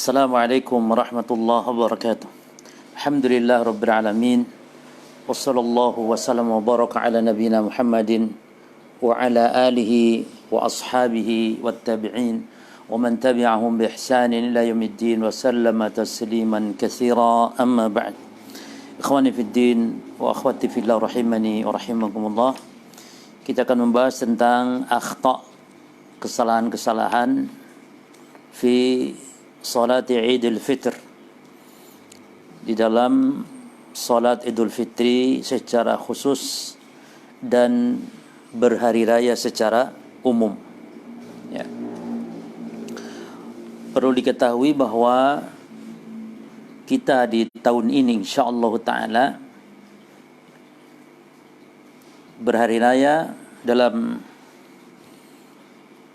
Assalamualaikum warahmatullahi wabarakatuh. Alhamdulillah rabbil alamin. Wassallallahu wasallam wa baraka ala nabiyyina Muhammadin wa ala alihi wa ashabihi wattabi'in wa man tabi'ahum bi ihsanin ila yaumiddin wa sallama tasliman katsira. Amma ba'd. Ikhwani fid din wa akhwati fillah rahimani wa rahimakumullah. Kita akan membahas tentang akhta, kesalahan-kesalahan fi salat Idul Fitr, di dalam salat Idul Fitri secara khusus dan berhari raya secara umum. Ya. Perlu diketahui bahwa kita di tahun ini insyaallah taala berhari raya dalam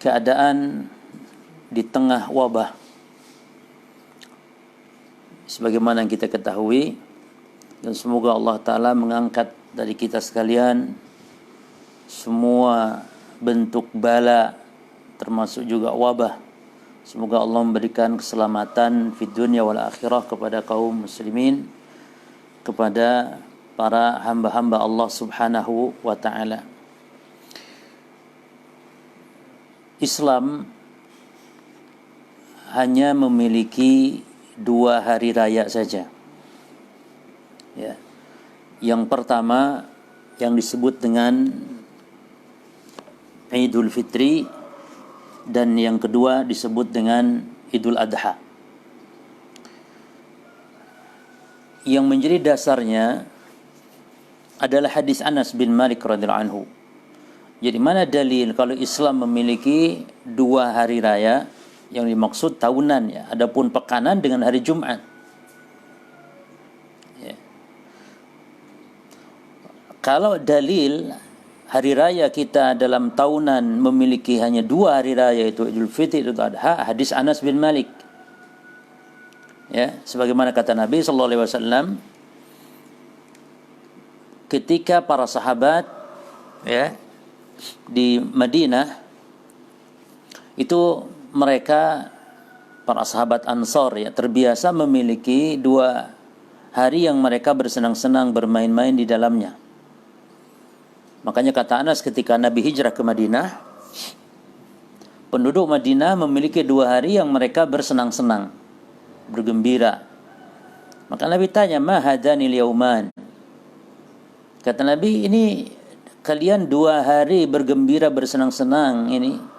keadaan di tengah wabah. Sebagaimana yang kita ketahui, dan semoga Allah Ta'ala mengangkat dari kita sekalian semua bentuk bala, termasuk juga wabah. Semoga Allah memberikan keselamatan di dunia wal akhirah kepada kaum muslimin, kepada para hamba-hamba Allah Subhanahu wa Ta'ala. Islam hanya memiliki 2 hari raya saja. Ya. Yang pertama yang disebut dengan Idul Fitri, dan yang kedua disebut dengan Idul Adha. Yang menjadi dasarnya adalah hadis Anas bin Malik radhiyallahu anhu. Jadi mana dalil kalau Islam memiliki 2 hari raya? Yang dimaksud tahunan, ya. Adapun pekanan dengan hari Jumat. Ya. Kalau dalil hari raya kita dalam tahunan memiliki hanya 2 hari raya, yaitu Idul Fitri, Idul Adha, hadis Anas bin Malik. Ya, sebagaimana kata Nabi sallallahu alaihi wasallam ketika para sahabat, ya, di Madinah itu mereka, para sahabat Ansor, ya, terbiasa memiliki 2 hari yang mereka bersenang-senang bermain-main di dalamnya. Makanya kata Anas, ketika Nabi hijrah ke Madinah, penduduk Madinah memiliki 2 hari yang mereka bersenang-senang, bergembira. Maka Nabi tanya, ma hadanil yauman? Kata Nabi, ini kalian 2 hari bergembira bersenang-senang ini,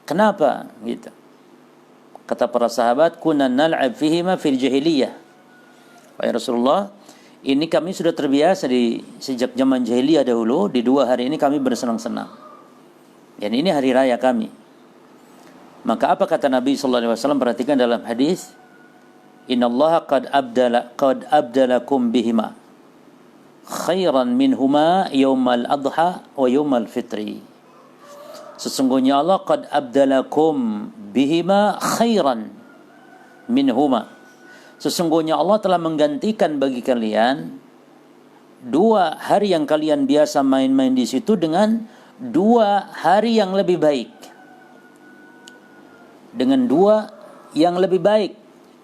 kenapa? Gitu. Kata para sahabat, kunna nal'ab fihima fil jahiliyah. Wahai Rasulullah, ini kami sudah terbiasa sejak zaman jahiliyah dahulu, di 2 hari ini kami bersenang-senang. Dan ini hari raya kami. Maka apa kata Nabi sallallahu alaihi wasallam? Perhatikan dalam hadis, innallaha qad abdalakum bihima khairan minhuma yaumal adha wa yaumal fitri. Sesungguhnya Allah qad abdalakum bihima khairan minhuma. Sesungguhnya Allah telah menggantikan bagi kalian 2 hari yang kalian biasa main-main di situ dengan 2 hari yang lebih baik. Dengan 2 yang lebih baik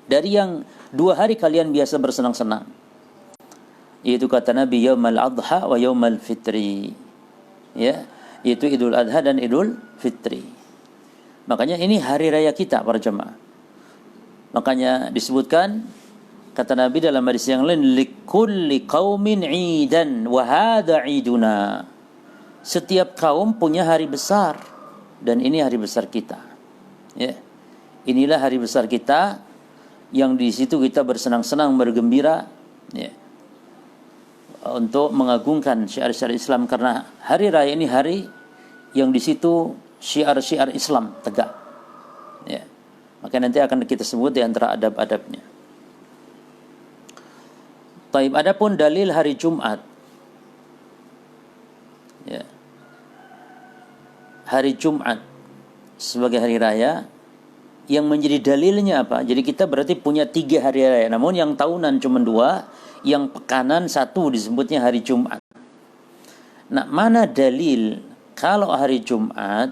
dari yang 2 hari kalian biasa bersenang-senang. Yaitu kata Nabi, yaumal adha wa yaumal fitri. Ya, yaitu Idul Adha dan Idul Fitri. Makanya ini hari raya kita para jemaah. Makanya disebutkan, kata Nabi dalam hadis yang lain, likulli qaumin 'idan wa hadha 'iduna. Setiap kaum punya hari besar, dan ini hari besar kita. Ya. Inilah hari besar kita yang di situ kita bersenang-senang, bergembira, ya, untuk mengagungkan syiar-syiar Islam, karena hari raya ini hari yang di situ syiar-syiar Islam tegak. Ya. Maka nanti akan kita sebut di antara adab-adabnya. Taib, adapun dalil hari Jumat. Ya. Hari Jumat sebagai hari raya, yang menjadi dalilnya apa? Jadi kita berarti punya 3 hari raya, namun yang tahunan cuma 2, yang pekanan 1 disebutnya hari Jumat. Nah, mana dalil kalau hari Jumat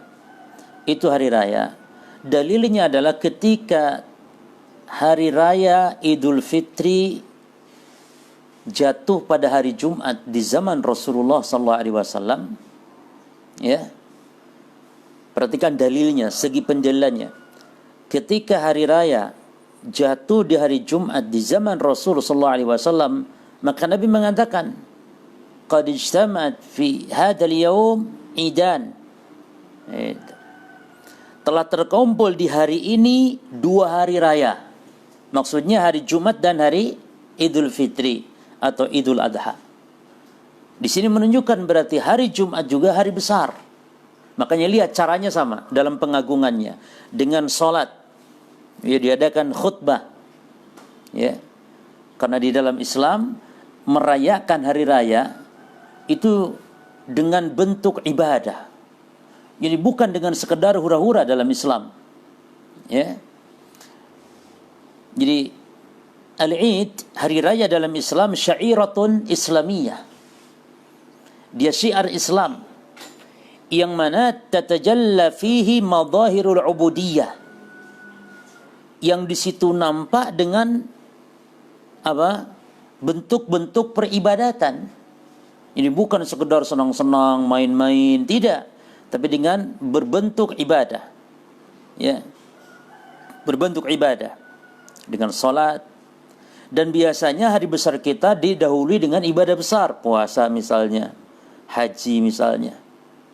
itu hari raya, Dalilnya adalah ketika hari raya Idul Fitri jatuh pada hari Jumat di zaman Rasulullah sallallahu alaihi wasallam, ya. Perhatikan dalilnya, segi pendalilannya. Ketika hari raya jatuh di hari Jumat di zaman Rasul sallallahu alaihi wasallam, maka Nabi mengatakan, "Qad ijtama'at fi hadzal yaum idan." Telah terkumpul di hari ini dua hari raya. Maksudnya hari Jumat dan hari Idul Fitri atau Idul Adha. Di sini menunjukkan berarti hari Jumat juga hari besar. Makanya lihat caranya sama dalam pengagungannya. Dengan sholat, ya, diadakan khutbah, ya. Karena di dalam Islam merayakan hari raya itu dengan bentuk ibadah. Jadi bukan dengan sekedar hura-hura dalam Islam, ya. Jadi Al-Id, hari raya dalam Islam, syairatun islamiyah. Dia syiar Islam yang mana tatajalla fihi madahirul ubudiyah. Yang di situ nampak dengan apa? Bentuk-bentuk peribadatan. Ini bukan sekedar senang-senang, main-main, tidak, tapi dengan berbentuk ibadah. Ya. Berbentuk ibadah dengan salat. Dan biasanya hari besar kita didahului dengan ibadah besar, puasa misalnya, haji misalnya,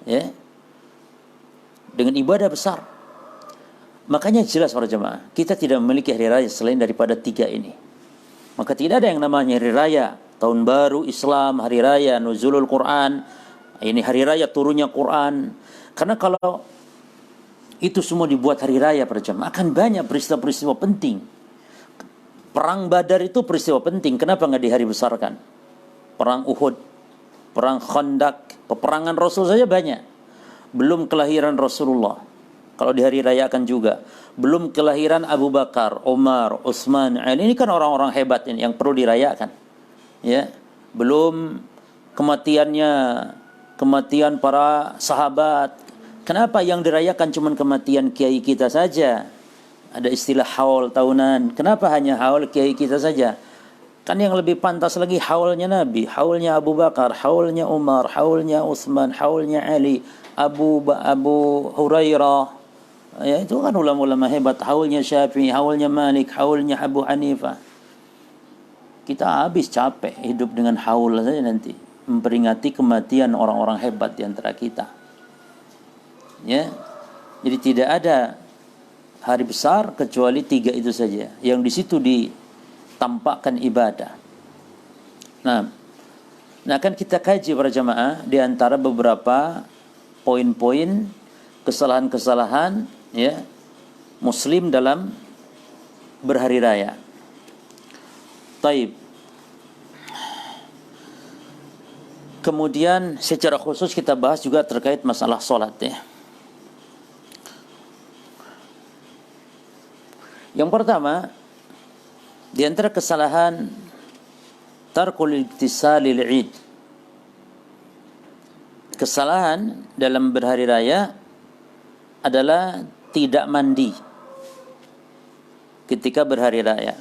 ya, dengan ibadah besar. Makanya jelas para jemaah, kita tidak memiliki hari raya selain daripada tiga ini. Maka tidak ada yang namanya hari raya tahun baru Islam, hari raya nuzulul Quran, ini hari raya turunnya Quran. Karena kalau itu semua dibuat hari raya para jemaah, akan banyak peristiwa-peristiwa penting. Perang Badar itu peristiwa penting. Kenapa nggak di hari besarkan? Perang Uhud, perang Khandaq, peperangan Rasul saja banyak. Belum kelahiran Rasulullah, kalau di hari rayakan juga. Belum kelahiran Abu Bakar, Umar, Utsman, Ali. Ini kan orang-orang hebat ini yang perlu dirayakan, ya. Belum kematian para sahabat. Kenapa yang dirayakan cuma kematian kiai kita saja? Ada istilah haul tahunan. Kenapa hanya haul kiai kita saja? Kan yang lebih pantas lagi haulnya Nabi, haulnya Abu Bakar, haulnya Umar, haulnya Utsman, haulnya Ali, Abu Hurairah. Ya, itu kan ulama-ulama hebat. Haulnya Syafi'i, haulnya Malik, haulnya Abu Hanifah. Kita habis capek hidup dengan haul saja nanti, memperingati kematian orang-orang hebat di antara kita. Ya. Jadi tidak ada hari besar kecuali tiga itu saja yang di situ ditampakkan ibadah. Nah, akan kita kaji para jamaah di antara beberapa poin-poin kesalahan-kesalahan, ya, Muslim dalam berhari raya. Taib. Kemudian secara khusus kita bahas juga terkait masalah sholat, ya. Yang pertama, di antara kesalahan tarkul iktisalil Id. Kesalahan dalam berhari raya adalah tidak mandi ketika berhari raya.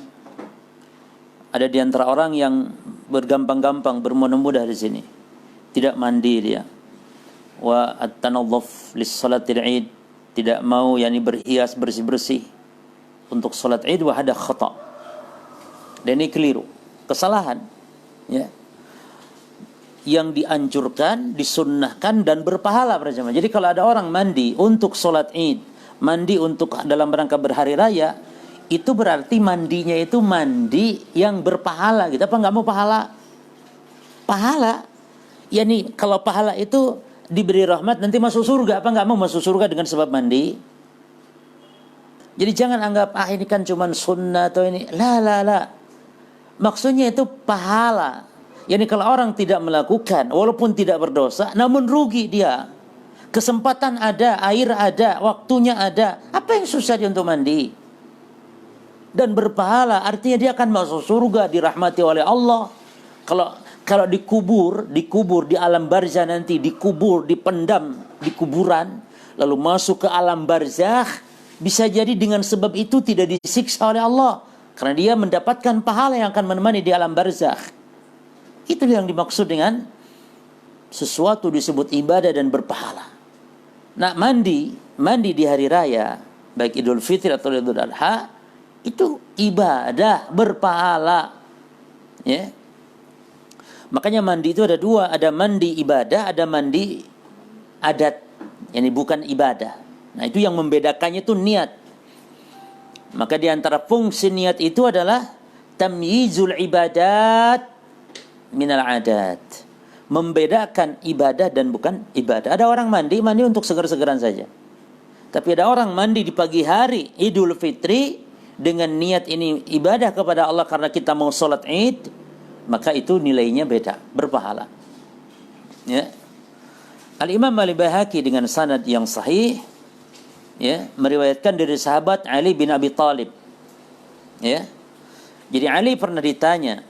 Ada di antara orang yang bergampang-gampang bermudah-mudah di sini, tidak mandi dia. Wa at-tanadhuf lis-salatil Id, tidak mau yakni berhias bersih-bersih untuk salat Id, wa hada khata'. Dan ini keliru, kesalahan, ya. Yang dianjurkan, disunnahkan dan berpahala para jemaah. Jadi kalau ada orang mandi untuk salat Id, mandi untuk dalam rangka berhari raya, itu berarti mandinya itu mandi yang berpahala gitu. Apa enggak mau pahala? Pahala. Yani kalau pahala itu diberi rahmat nanti masuk surga, apa enggak mau masuk surga dengan sebab mandi? Jadi jangan anggap ini kan cuma sunnah atau ini. La. Maksudnya itu pahala. Yani kalau orang tidak melakukan, walaupun tidak berdosa, namun rugi dia. Kesempatan ada, air ada, waktunya ada. Apa yang susah dia untuk mandi? Dan berpahala, artinya dia akan masuk surga, dirahmati oleh Allah. Kalau dikubur di alam barzah nanti, dikubur, dipendam di kuburan, lalu masuk ke alam barzakh, bisa jadi dengan sebab itu tidak disiksa oleh Allah, karena dia mendapatkan pahala yang akan menemani di alam barzakh. Itu yang dimaksud dengan sesuatu disebut ibadah dan berpahala. Nah, mandi di hari raya, baik Idul Fitri atau Idul Adha, itu ibadah berpahala. Ya. Makanya mandi itu ada dua, ada mandi ibadah, ada mandi adat. Ini bukan ibadah. Nah, itu yang membedakannya itu niat. Maka di antara fungsi niat itu adalah tamyizul ibadat minal adat, membedakan ibadah dan bukan ibadah. Ada orang mandi untuk seger-segeran saja, tapi ada orang mandi di pagi hari Idul Fitri dengan niat ini ibadah kepada Allah karena kita mau sholat Id, maka itu nilainya beda, berpahala. Ya. Al-Imam Al-Baihaqi dengan sanad yang sahih, ya, meriwayatkan dari sahabat Ali bin Abi Thalib. Ya. Jadi Ali pernah ditanya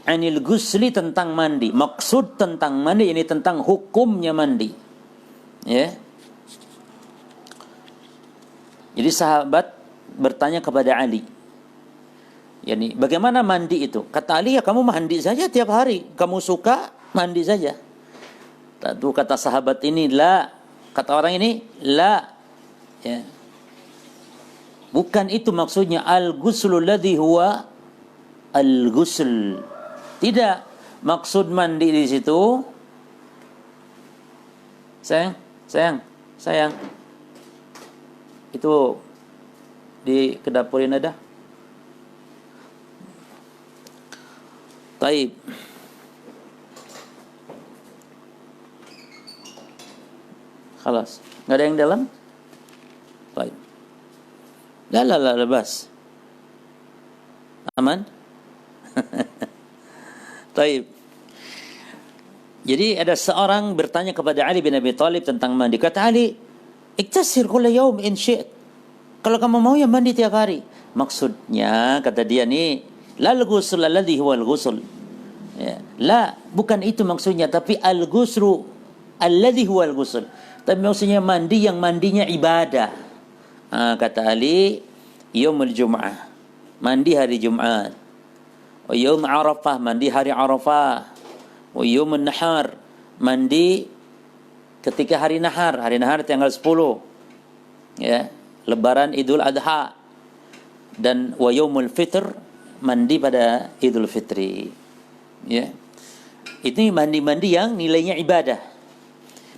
anil gusli, tentang mandi. Maksud tentang mandi ini tentang hukumnya mandi. Ya. Jadi sahabat bertanya kepada Ali, yani bagaimana mandi itu? Kata Ali, ya kamu mandi saja tiap hari. Kamu suka mandi saja. Lalu kata sahabat ini, la. Kata orang ini, la. Ya. Bukan itu maksudnya al-ghuslu alladhi huwa al-ghusl. Tidak, maksud mandi di situ, sayang, itu di kedapurin ada. Taib. Khalas, nggak ada yang dalam? Taib. La, bas. Aman? Taib. Jadi ada seorang bertanya kepada Ali bin Abi Thalib tentang mandi. Kata Ali, iktasir kulla yaum in syi'at. Kalau kamu mau ya mandi tiap hari. Maksudnya kata dia nih, lal ghusl alladhi huwa al-ghusl. Ya, la, bukan itu maksudnya, tapi al-ghuslu alladhi huwa al-ghusl. Tapi maksudnya mandi yang mandinya ibadah. Kata Ali, yaumul Jum'ah, mandi hari Jumat. Wa yaum Arafah, mandi hari Arafah. Wa yaumun Nahar, mandi ketika hari Nahar. Hari Nahar tanggal 10. Ya, lebaran Idul Adha. Dan wa yaumul Fitr, mandi pada Idul Fitri. Ya. Ini mandi-mandi yang nilainya ibadah.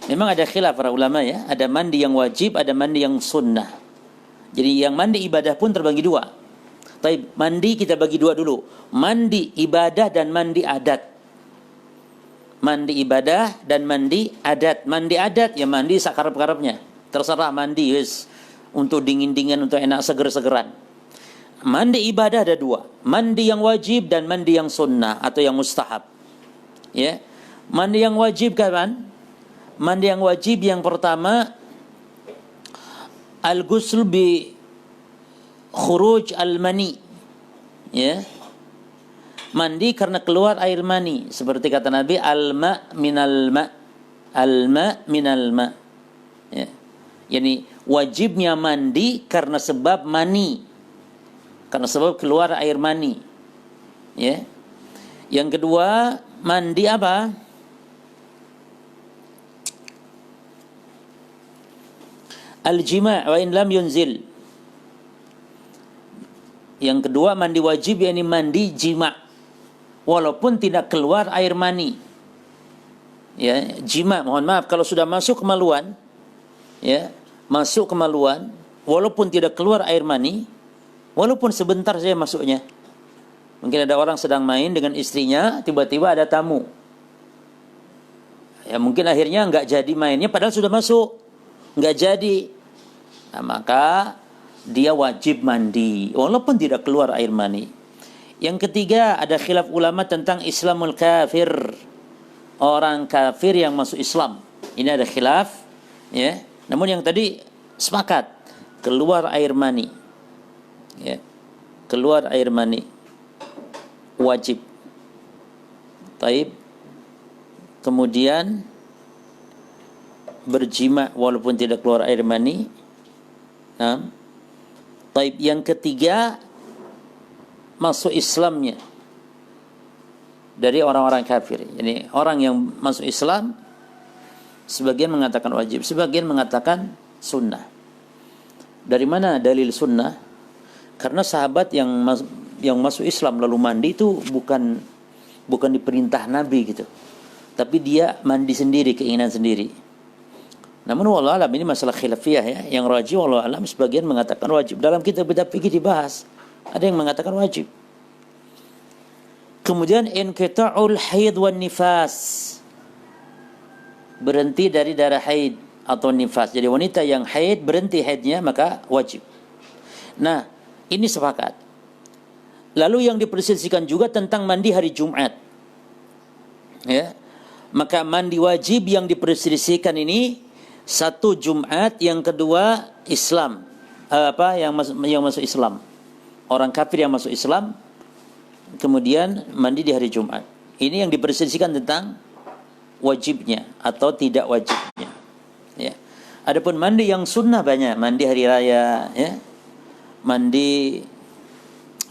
Memang ada khilaf para ulama, ya. Ada mandi yang wajib, ada mandi yang sunnah. Jadi yang mandi ibadah pun terbagi dua. Tapi mandi kita bagi dua dulu. Mandi ibadah dan mandi adat. Mandi ibadah dan mandi adat. Mandi adat ya mandi sakarep-karepnya. Terserah mandi, yes. Untuk dingin-dingin, untuk enak seger-segeran. Mandi ibadah ada dua. Mandi yang wajib dan mandi yang sunnah atau yang mustahab. Ya. Mandi yang wajib kapan? Mandi yang wajib yang pertama, al-ghusl bi khuruj al-mani. Ya. Mandi karena keluar air mani, seperti kata Nabi, al-ma minal ma. Al-ma minal ma. Ya. Yani wajibnya mandi karena sebab mani. Karena sebab keluar air mani. Ya. Yang kedua, mandi apa? Al-jima' wa in lam yunzil. Yang kedua mandi wajib, yakni mandi jima' walaupun tidak keluar air mani. Ya, jima', mohon maaf kalau sudah masuk kemaluan, ya, masuk kemaluan walaupun tidak keluar air mani, walaupun sebentar saja masuknya. Mungkin ada orang sedang main dengan istrinya, tiba-tiba ada tamu. Ya, mungkin akhirnya enggak jadi mainnya padahal sudah masuk. Enggak jadi. Nah, maka dia wajib mandi walaupun tidak keluar air mani. Yang ketiga, ada khilaf ulama tentang Islamul kafir, orang kafir yang masuk Islam. Ini ada khilaf, ya. Namun yang tadi sepakat keluar air mani. Ya. Keluar air mani wajib. Taib. Kemudian berjima walaupun tidak keluar air mani. Nah, taib yang ketiga, masuk Islamnya dari orang-orang kafir. Jadi orang yang masuk Islam, sebagian mengatakan wajib, sebagian mengatakan sunnah. Dari mana dalil sunnah? Karena sahabat yang masuk Islam lalu mandi itu bukan diperintah Nabi gitu, tapi dia mandi sendiri, keinginan sendiri. Namun wallahu alam, ini masalah khilafiyah ya. Yang rajih wallahu alam, sebagian mengatakan wajib. Dalam kitab-kitab fikih dibahas, ada yang mengatakan wajib. Kemudian inqita'ul haid wan nifas, berhenti dari darah haid atau nifas. Jadi wanita yang haid berhenti haidnya maka wajib. Nah, ini sepakat. Lalu yang diperselisihkan juga tentang mandi hari Jumat. Ya. Maka mandi wajib yang diperselisihkan ini, satu Jumat, yang kedua Islam. Yang masuk Islam. Orang kafir yang masuk Islam kemudian mandi di hari Jumat. Ini yang diperselisihkan tentang wajibnya atau tidak wajibnya. Ya. Adapun mandi yang sunnah banyak, mandi hari raya, ya. Mandi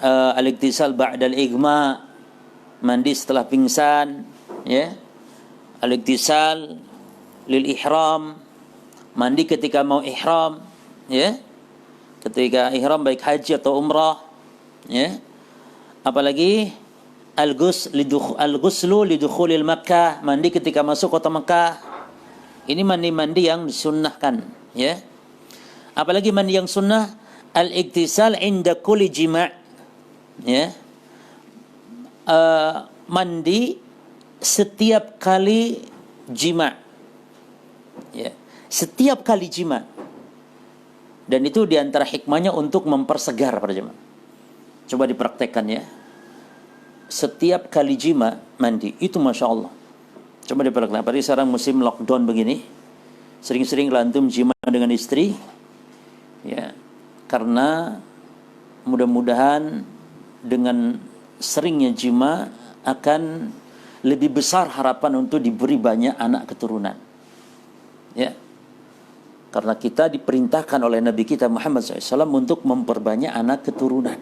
al-iktisal ba'dal igma, mandi setelah pingsan, ya. Al-iktisal lil ihram, mandi ketika mau ihram, ya. Ketika ihram baik haji atau umrah, ya. Apalagi al-ghuslu lidukhulil Makkah, mandi ketika masuk kota Makkah. Ini mandi-mandi yang disunnahkan, ya. Apalagi mandi yang sunnah, al-iktisal inda kulli jima', ya. Mandi setiap kali jima', ya. Setiap kali jima'. Dan itu diantara hikmahnya untuk mempersegar para jemaah. Coba dipraktekkan ya. Setiap kali jima mandi, itu Masya Allah. Coba dipraktekkan. Apalagi sekarang musim lockdown begini, sering-sering lantum jima dengan istri, ya. Karena mudah-mudahan dengan seringnya jima akan lebih besar harapan untuk diberi banyak anak keturunan, ya. Karena kita diperintahkan oleh Nabi kita Muhammad SAW untuk memperbanyak anak keturunan.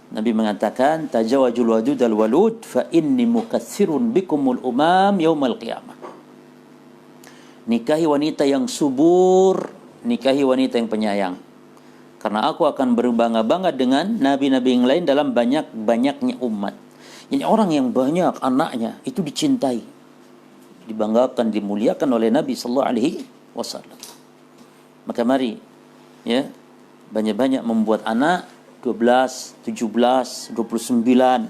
Nabi mengatakan, tajawajul wadud al-walud fa inni mukatsirun bikumul umam yaumal qiyamah. Nikahi wanita yang subur, nikahi wanita yang penyayang. Karena aku akan berbangga-bangga dengan nabi-nabi yang lain dalam banyak-banyaknya umat. Jadi orang yang banyak anaknya itu dicintai, dibanggakan, dimuliakan oleh Nabi sallallahu alaihi wasallam. Maka mari, ya, banyak-banyak membuat anak, 12, 17, 29,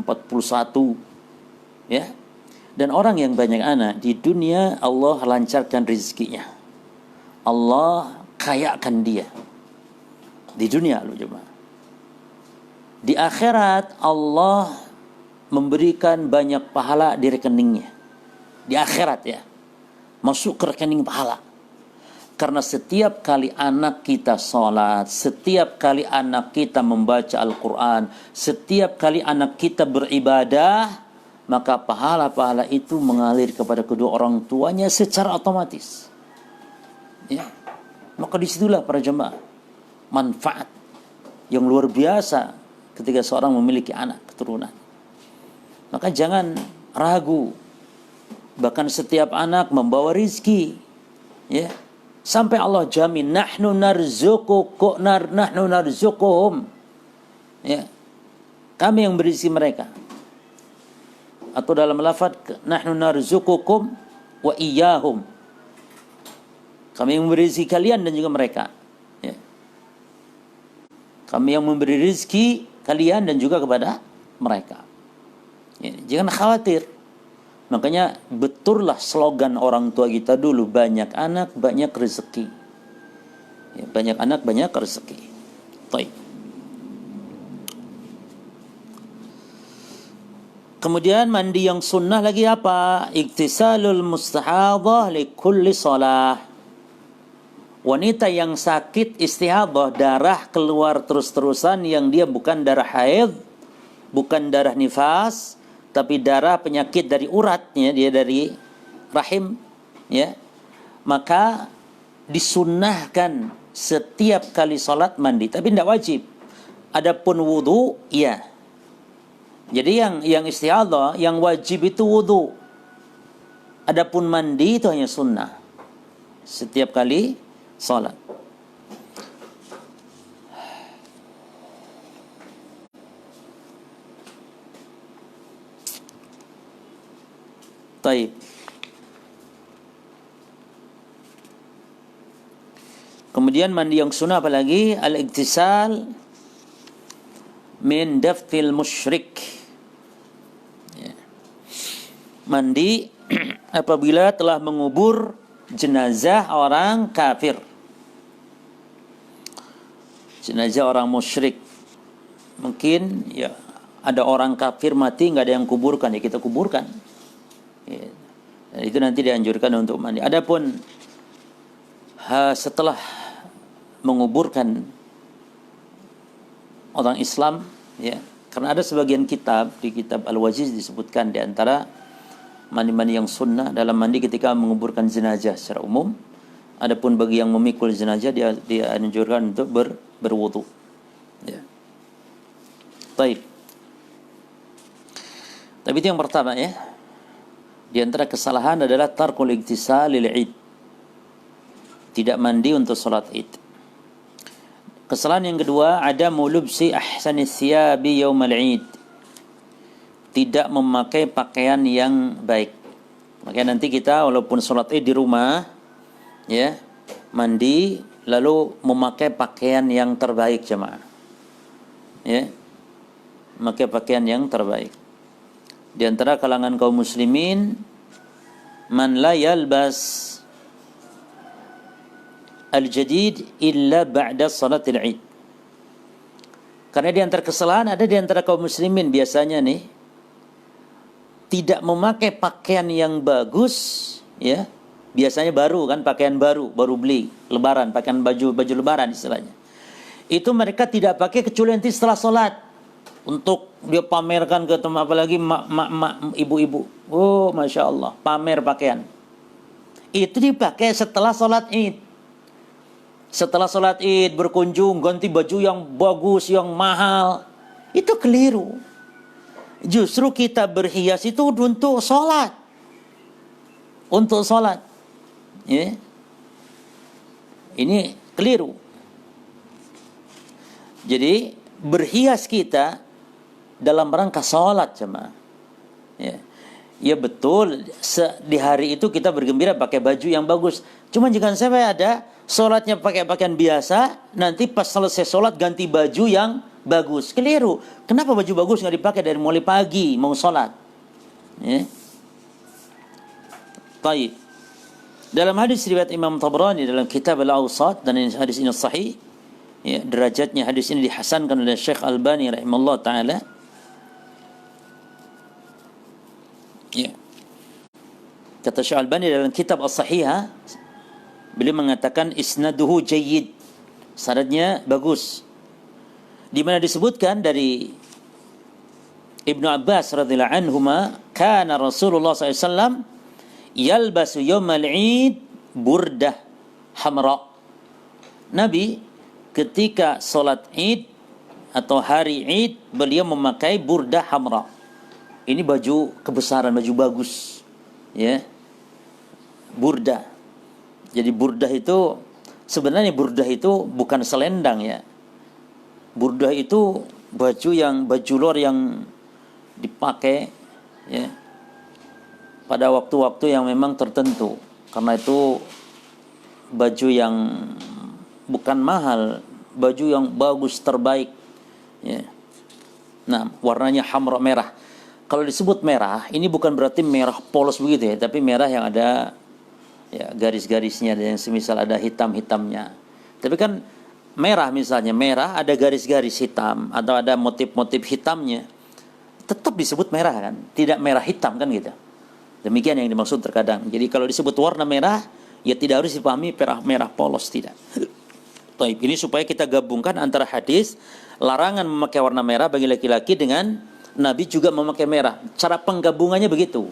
41, ya. Dan orang yang banyak anak di dunia, Allah lancarkan rezekinya, Allah kayakan dia di dunia, loh jemaah. Di akhirat Allah memberikan banyak pahala di rekeningnya. Di akhirat, ya, masuk ke rekening pahala. Karena setiap kali anak kita sholat, setiap kali anak kita membaca Al-Quran, setiap kali anak kita beribadah, maka pahala-pahala itu mengalir kepada kedua orang tuanya secara otomatis, ya. Maka disitulah para jemaah manfaat yang luar biasa ketika seorang memiliki anak keturunan. Maka jangan ragu, bahkan setiap anak membawa rizki, ya. Sampai Allah jamin, nahnu narzuquhum, ya. Kami yang berisi mereka. Atau dalam lafaz nahnu narzuqukum wa iyyahum. Kami yang berisi kalian dan juga mereka, ya. Kami yang memberi rezeki kalian dan juga kepada mereka, ya. Jangan khawatir. Makanya betullah slogan orang tua kita dulu, banyak anak banyak rezeki, ya, banyak anak banyak rezeki. Baik. Kemudian mandi yang sunnah lagi apa? Iktisalul mustahadhah li kulli shalah. Wanita yang sakit istihadah, darah keluar terus-terusan, yang dia bukan darah haid, bukan darah nifas, tapi darah penyakit dari uratnya, dia dari rahim, ya. maka disunnahkan setiap kali salat mandi, tapi tidak wajib. Adapun wudu, ya. Jadi yang istiadah, yang wajib itu wudu. Adapun mandi itu hanya sunnah setiap kali salat. Taib. Kemudian mandi yang sunnah apalagi? Al-iktisal min daftil musyrik. Ya. Mandi apabila telah mengubur jenazah orang kafir. Jenazah orang musyrik. Mungkin ya ada orang kafir mati nggak ada yang kuburkan, ya kita kuburkan. Ya. Dan itu nanti dianjurkan untuk mandi. Adapun setelah menguburkan orang Islam, ya, karena ada sebagian kitab, di kitab Al-Wajiz disebutkan di antara mandi-mandi yang sunnah dalam mandi ketika menguburkan jenazah secara umum. Adapun bagi yang memikul jenazah, dia anjurkan untuk berwudu. Ya. Baik. Tapi itu yang pertama, ya. Di antara kesalahan adalah tarkul iktisal lil Id. Tidak mandi untuk salat Id. Kesalahan yang kedua, ada mulubsi ahsanis thiyabi yaumal Id. Tidak memakai pakaian yang baik. Makanya nanti kita walaupun salat Id di rumah, ya, mandi lalu memakai pakaian yang terbaik, jemaah. Ya. Memakai pakaian yang terbaik. Di antara kalangan kaum muslimin, man la yalbas al-jadid illa ba'da salatil Id. Karena di antara kesalahan ada di antara kaum muslimin biasanya nih tidak memakai pakaian yang bagus, ya. Biasanya baru kan, pakaian baru beli lebaran, pakaian baju lebaran istilahnya. Itu mereka tidak pakai kecuali nanti setelah salat. Untuk dia pamerkan ke teman, apalagi mak ibu-ibu. Oh, Masya Allah, pamer pakaian. Itu dipakai setelah salat Id. Setelah salat Id berkunjung ganti baju yang bagus, yang mahal. Itu keliru. Justru kita berhias itu untuk salat. Untuk salat. Ya. Ini keliru. Jadi berhias kita dalam rangka salat, jemaah. Ya. Ya betul, di hari itu kita bergembira pakai baju yang bagus. Cuma jika sampai ada salatnya pakai pakaian biasa, nanti pas selesai salat ganti baju yang bagus. Keliru. Kenapa baju bagus nggak dipakai dari mulai pagi mau salat? Ya. Baik. Dalam hadis riwayat Imam Tabrani dalam kitab Al-Awsat, dan hadis ini sahih, ya, derajatnya hadis ini dihasankan oleh Syekh Albani rahimahullah taala. Ya. Kata Syekh Albani dalam kitab As-Sahihah, beliau mengatakan isnaduhu jayyid, sanadnya bagus. Di mana disebutkan dari Ibnu Abbas radhiyallahu anhuma, kana Rasulullah SAW yalbasu yaumal Id burdah hamra. Nabi ketika salat Id atau hari Id, beliau memakai burdah hamra. Ini baju kebesaran, baju bagus, ya. Burdah. Jadi burdah itu sebenarnya burdah itu bukan selendang, ya. Burdah itu baju luar yang dipakai, ya, pada waktu-waktu yang memang tertentu. Karena itu baju yang bukan mahal, baju yang bagus terbaik, ya. Nah, warnanya hamra, merah. Kalau disebut merah, ini bukan berarti merah polos begitu, ya, tapi merah yang ada, ya, garis-garisnya, dan yang semisal ada hitam-hitamnya. Tapi kan merah, misalnya merah ada garis-garis hitam atau ada motif-motif hitamnya, tetap disebut merah kan, tidak merah hitam kan gitu. Demikian yang dimaksud terkadang. Jadi kalau disebut warna merah, ya tidak harus dipahami merah polos, tidak. Baik, ini supaya kita gabungkan antara hadis larangan memakai warna merah bagi laki-laki dengan Nabi juga memakai merah. Cara penggabungannya begitu.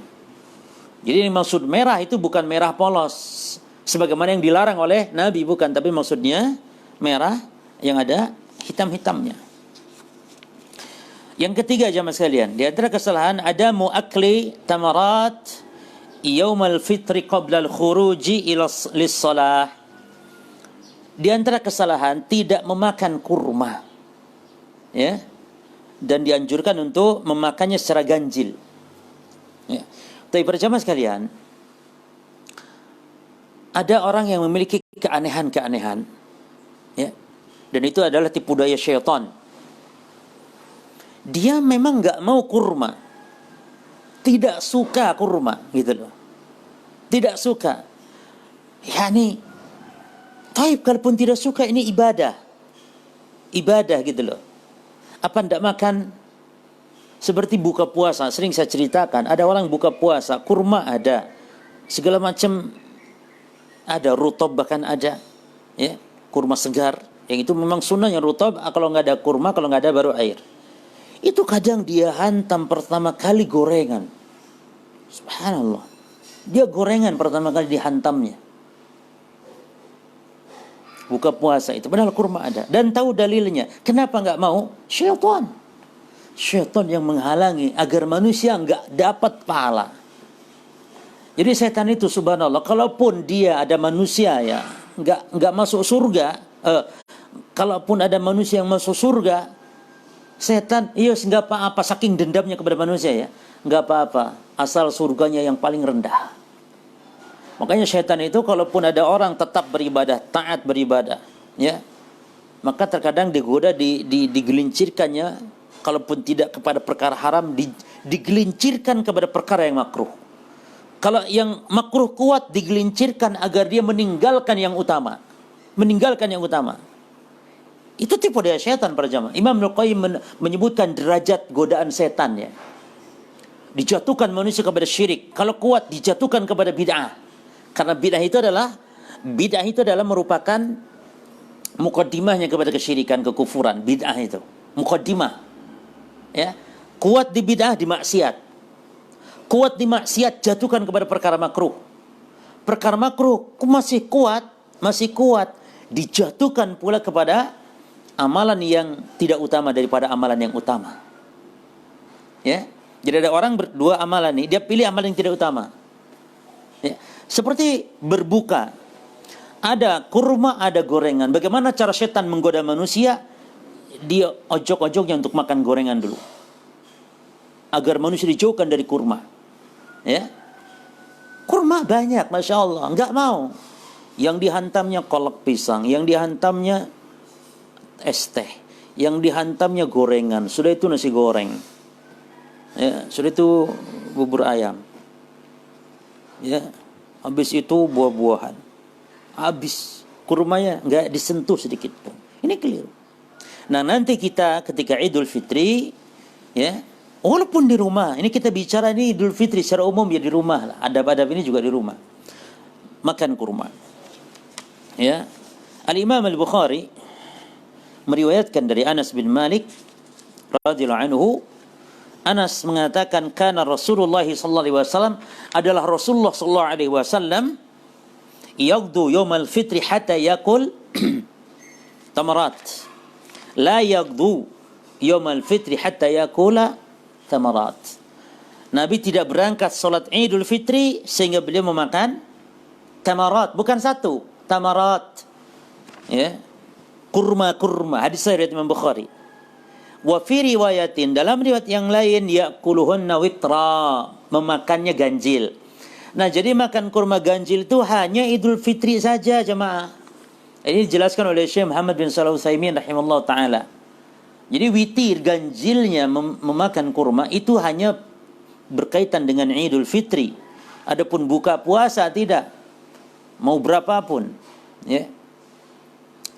Jadi maksud merah itu bukan merah polos, Sebagaimana yang dilarang oleh Nabi, bukan, tapi maksudnya merah yang ada hitam-hitamnya. Yang ketiga jamaah sekalian, di antara kesalahan ada muakli tamarat yaumal fitri qabla al-khuruji ila lis-shalah. Di antara kesalahan tidak memakan kurma. Ya. Dan dianjurkan untuk memakannya secara ganjil. Ya. Tapi para jamaah sekalian, ada orang yang memiliki keanehan-keanehan, ya. Dan itu adalah tipu daya syaitan. Dia memang nggak mau kurma, tidak suka kurma, gitu loh. Tidak suka. Yani, taib kalaupun tidak suka, ini ibadah, gitu loh. Apa ndak makan? Seperti buka puasa, sering saya ceritakan, ada orang buka puasa, kurma ada, segala macam ada, rutob bahkan ada, ya, kurma segar, yang itu memang sunnahnya rutob. Kalau nggak ada kurma, kalau nggak ada baru air. Itu kadang dia hantam pertama kali gorengan, subhanallah, dia gorengan pertama kali dihantamnya. Buka puasa itu, padahal kurma ada, dan tahu dalilnya. Kenapa nggak mau? Syaitan yang menghalangi agar manusia nggak dapat pahala. Jadi setan itu subhanallah, kalaupun dia ada manusia ya nggak masuk surga, kalaupun ada manusia yang masuk surga, setan nggak apa-apa, saking dendamnya kepada manusia ya, nggak apa-apa, asal surganya yang paling rendah. Makanya setan itu kalaupun ada orang tetap beribadah, taat beribadah, ya, maka terkadang digoda, digelincirkannya. Kalaupun tidak kepada perkara haram, digelincirkan kepada perkara yang makruh. Kalau yang makruh kuat, digelincirkan agar dia meninggalkan yang utama. Itu tipu daya syaitan para jamaah. Imam Al-Qayyim menyebutkan derajat godaan setan ya. Dijatuhkan manusia kepada syirik. Kalau kuat, dijatuhkan kepada bid'ah. Karena bid'ah itu adalah merupakan mukaddimahnya kepada kesyirikan, kekufuran. Bid'ah itu mukaddimah. Ya, kuat di bid'ah, di maksiat. Kuat di maksiat, jatuhkan kepada perkara makruh. Perkara makruh masih kuat, dijatuhkan pula kepada amalan yang tidak utama daripada amalan yang utama. Ya, jadi ada orang berdua amalan nih, dia pilih amalan yang tidak utama. Ya, seperti berbuka, ada kurma, ada gorengan. Bagaimana cara setan menggoda manusia? Dia ojok-ojoknya untuk makan gorengan dulu, agar manusia dijauhkan dari kurma. Ya, kurma banyak, masya Allah, nggak mau. Yang dihantamnya kolak pisang, yang dihantamnya es teh, yang dihantamnya gorengan. Sudah itu nasi goreng, ya, sudah itu bubur ayam, ya, habis itu buah-buahan, habis kurmanya nggak disentuh sedikit pun. Ini keliru. Nah, nanti kita ketika Idul Fitri, ya, walaupun di rumah, ini kita bicara ini Idul Fitri secara umum ya, di rumah lah. Adab-adab ini juga di rumah. Makan kurma. Ya. Al-Imam Al-Bukhari meriwayatkan dari Anas bin Malik radhiyallahu anhu, Anas mengatakan kana Rasulullah sallallahu alaihi wasallam, adalah Rasulullah sallallahu alaihi wasallam yaghdu yaumal fitri hatta yakul tamarat. La yaghdu yaumal fitri hatta yakula tamarat. Nabi tidak berangkat salat Idul Fitri sehingga beliau memakan tamarat, bukan satu, tamarat. Ya. Kurma. Hadis riwayat Imam Bukhari. Wa fi riwayatin, dalam riwayat yang lain, yaquluhunna witra, memakannya ganjil. Nah, jadi makan kurma ganjil itu hanya Idul Fitri saja jemaah. Ini dijelaskan oleh Syekh Muhammad bin Shalih Al-Utsaimin rahimahullah taala. Jadi witir, ganjilnya memakan kurma itu hanya berkaitan dengan Idul Fitri. Adapun buka puasa tidak. Mau berapapun, ya.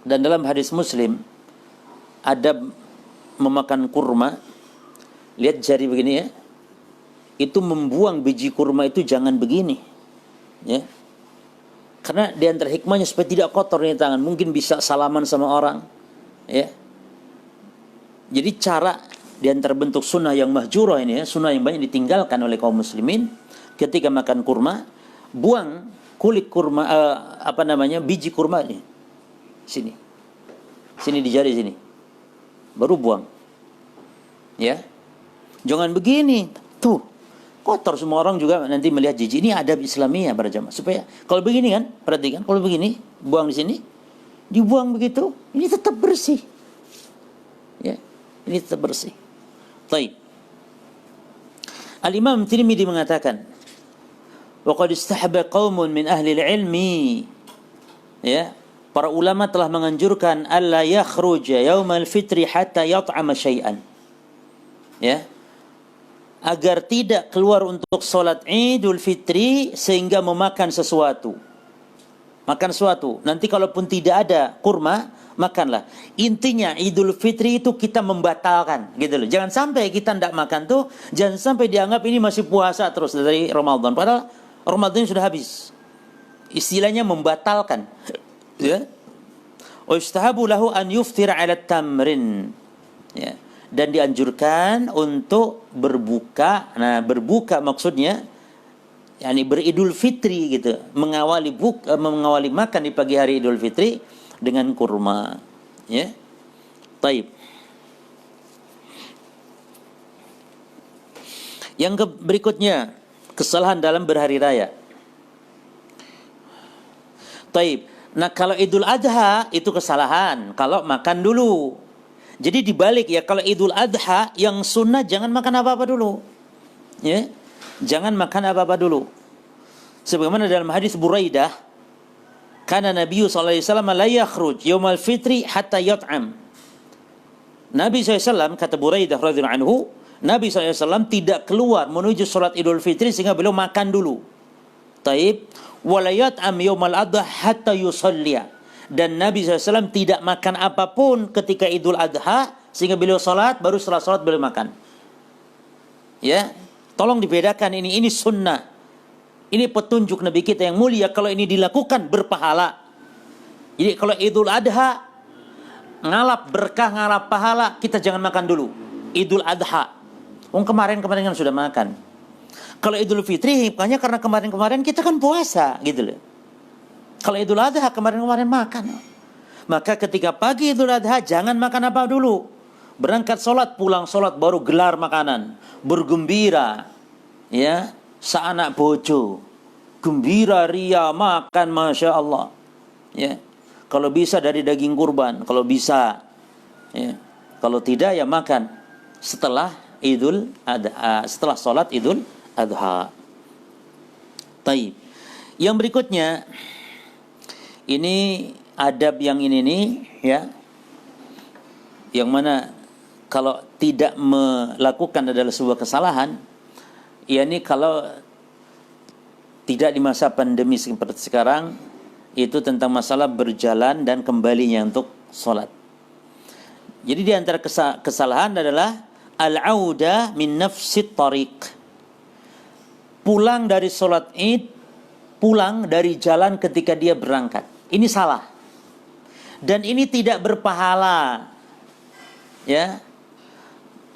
Dan dalam hadis Muslim ada memakan kurma. Lihat jari begini ya. Itu membuang biji kurma itu jangan begini. Ya. Karena di antara hikmahnya supaya tidak kotor di tangan, mungkin bisa salaman sama orang, ya. Jadi cara di antara bentuk sunnah yang mahjurah ini ya, sunnah yang banyak ditinggalkan oleh kaum muslimin, ketika makan kurma, buang kulit kurma, biji kurma ini. Sini di jari sini. Baru buang. Ya. Jangan begini. Tuh. Kotor, semua orang juga nanti melihat jijik. Ini adab Islamiyah para jamaah. Supaya kalau begini kan, perhatikan, kalau begini, buang di sini, dibuang begitu, ini tetap bersih. Ya. Ini tetap bersih. Baik. Al-Imam Tirmidzi mengatakan, wa qad istahaba qaumun min ahli al-ilmi, ya, para ulama telah menganjurkan alla yakhruja yaumal fitri hatta yat'ama syai'an, ya, agar tidak keluar untuk salat Idul Fitri sehingga memakan sesuatu. Makan sesuatu. Nanti kalaupun tidak ada kurma, makanlah. Intinya Idul Fitri itu kita membatalkan, gitu loh. Jangan sampai kita tidak makan tuh, jangan sampai dianggap ini masih puasa terus dari Ramadan. Padahal Ramadan sudah habis. Istilahnya membatalkan. Ya. Ustahabu lahu an yuftira 'ala tamrin. Ya. Dan dianjurkan untuk berbuka. Nah, berbuka maksudnya yakni beridul fitri gitu, mengawali makan di pagi hari Idul Fitri dengan kurma, ya. Taib. Yang berikutnya, kesalahan dalam berhari raya. Taib. Nah, kalau Idul Adha itu kesalahan kalau makan dulu. Jadi dibalik ya, kalau Idul Adha yang sunnah jangan makan apa-apa dulu. Ya. Jangan makan apa-apa dulu. Sebagaimana dalam hadis Buraidah, kana Nabi sallallahu alaihi wasallam la yakhruj yaumal fitri hatta yat'am. Nabi SAW, kata Buraidah radhiyallahu anhu, Nabi SAW tidak keluar menuju salat Idul Fitri sehingga beliau makan dulu. Taib, wala yat'am yaumal adha hatta yusalliya. Dan Nabi SAW tidak makan apapun ketika Idul Adha sehingga beliau salat, baru setelah salat beliau makan. Ya, tolong dibedakan ini sunnah. Ini petunjuk Nabi kita yang mulia. Kalau ini dilakukan berpahala. Jadi kalau Idul Adha ngalap berkah, ngalap pahala, kita jangan makan dulu. Idul Adha. Kemarin kan sudah makan. Kalau Idul Fitri, makanya karena kemarin kita kan puasa, gitu loh. Kalau Idul Adha kemarin makan. Maka ketika pagi Idul Adha jangan makan apa dulu. Berangkat sholat, pulang sholat baru gelar makanan. Bergembira. Ya, seanak bojo. Gembira, ria, makan, Masya Allah. Ya. Kalau bisa dari daging kurban. Kalau bisa. Ya. Kalau tidak ya makan. Setelah Idul Adha. Setelah sholat Idul Adha. Taib. Yang berikutnya. Ini adab yang ini nih, ya, yang mana kalau tidak melakukan adalah sebuah kesalahan. Yakni kalau tidak di masa pandemi seperti sekarang, itu tentang masalah berjalan dan kembalinya untuk sholat. Jadi di antara kesalahan adalah al-auda min nafsit tariq. Pulang dari sholat Id, pulang dari jalan ketika dia berangkat. Ini salah. Dan ini tidak berpahala. Ya.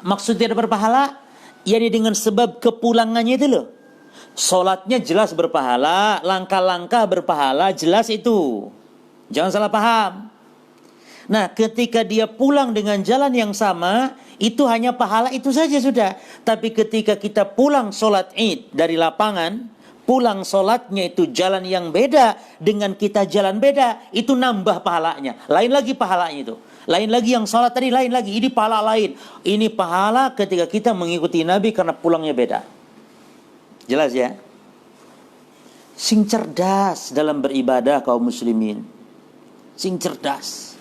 Maksud tidak berpahala, yakni dengan sebab kepulangannya itu loh. Salatnya jelas berpahala, langkah-langkah berpahala, jelas itu. Jangan salah paham. Nah, ketika dia pulang dengan jalan yang sama, itu hanya pahala itu saja sudah. Tapi ketika kita pulang salat Id dari lapangan, pulang sholatnya itu jalan yang beda dengan kita jalan beda, itu nambah pahalanya. Lain lagi pahalanya itu. Lain lagi yang sholat tadi, lain lagi. Ini pahala lain. Ini pahala ketika kita mengikuti Nabi karena pulangnya beda. Jelas ya? Sing cerdas dalam beribadah kaum muslimin. Sing cerdas.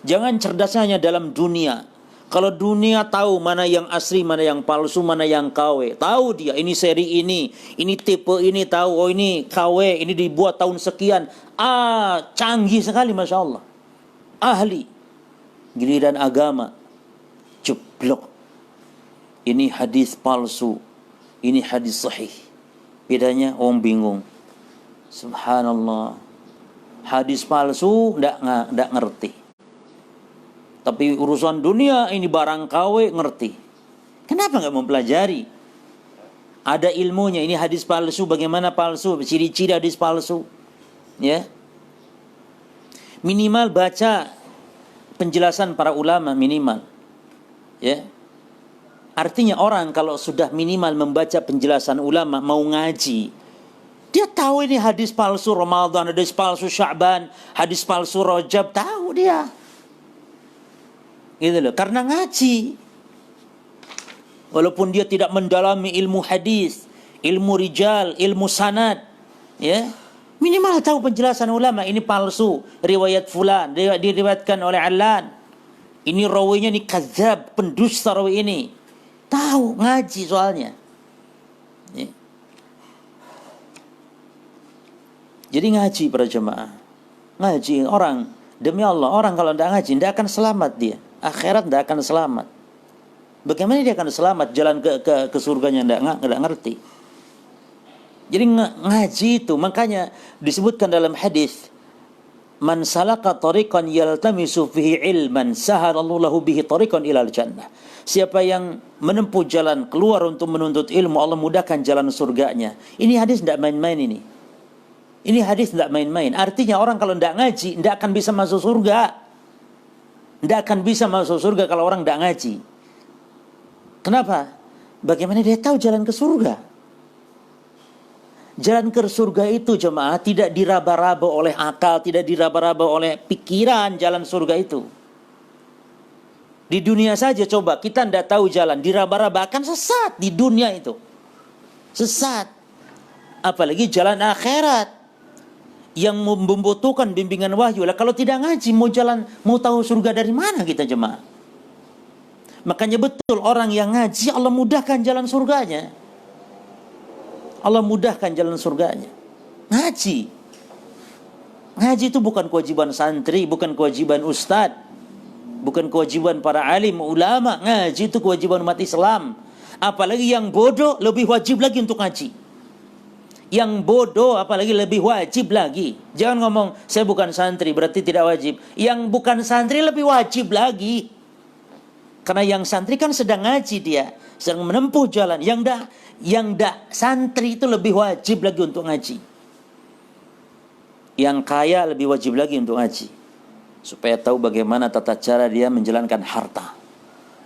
Jangan cerdasnya hanya dalam dunia. Kalau dunia tahu mana yang asli, mana yang palsu, mana yang KW. Tahu dia, ini seri ini tipe ini tahu, oh ini KW, ini dibuat tahun sekian. Canggih sekali, Masya Allah. Ahli. Giliran agama. Jeblok. Ini hadis palsu. Ini hadis sahih. Bedanya, orang bingung. Subhanallah. Hadis palsu, nggak ngerti. Tapi urusan dunia ini barang KW ngerti. Kenapa nggak mempelajari? ada ilmunya. Ini hadis palsu, bagaimana palsu, ciri-ciri hadis palsu. Ya. Minimal baca penjelasan para ulama, minimal. Ya. Artinya orang kalau sudah minimal membaca penjelasan ulama, mau ngaji, dia tahu ini hadis palsu Ramadan, hadis palsu Sya'ban, hadis palsu Rajab, tahu dia. Gitu loh, karena ngaji. Walaupun dia tidak mendalami ilmu hadis, ilmu rijal, ilmu sanad, ya, minimal tahu penjelasan ulama. Ini palsu, riwayat fulan, diriwayatkan oleh Allan. Ini rawinya ini kadzab, pendusta rawi ini. Tahu, ngaji soalnya. Ya. Jadi ngaji para jemaah. Ngaji orang, demi Allah, orang kalau tidak ngaji tidak akan selamat dia. Akhirat tidak akan selamat. Bagaimana dia akan selamat jalan ke surganya enggak ngerti. Jadi ngaji itu makanya disebutkan dalam hadis, man salaka tariqan yaltamisu fihi ilman sahalallahu lahu bihi tariqan ilal jannah. Siapa yang menempuh jalan keluar untuk menuntut ilmu, Allah mudahkan jalan surganya. Ini hadis tidak main-main ini. Ini hadis tidak main-main. Artinya orang kalau tidak ngaji tidak akan bisa masuk surga. Tidak akan bisa masuk surga kalau orang tidak ngaji. Kenapa? Bagaimana dia tahu jalan ke surga? Jalan ke surga itu jemaah tidak diraba-raba oleh akal, tidak diraba-raba oleh pikiran. Jalan surga itu di dunia saja coba kita tidak tahu jalan, diraba-raba akan sesat di dunia itu. Sesat. Apalagi jalan akhirat yang membutuhkan bimbingan wahyu. Lah kalau tidak ngaji mau tahu surga dari mana kita jemaah? Makanya betul orang yang ngaji Allah mudahkan jalan surganya. Allah mudahkan jalan surganya. Ngaji. Ngaji itu bukan kewajiban santri, bukan kewajiban ustadz, bukan kewajiban para alim, ulama. Ngaji itu kewajiban umat Islam. Apalagi yang bodoh lebih wajib lagi untuk ngaji. Yang bodoh apalagi lebih wajib lagi. Jangan ngomong saya bukan santri berarti tidak wajib. Yang bukan santri lebih wajib lagi. Karena yang santri kan sedang ngaji dia, sedang menempuh jalan. Yang santri itu lebih wajib lagi untuk ngaji. Yang kaya lebih wajib lagi untuk ngaji. Supaya tahu bagaimana tata cara dia menjalankan harta.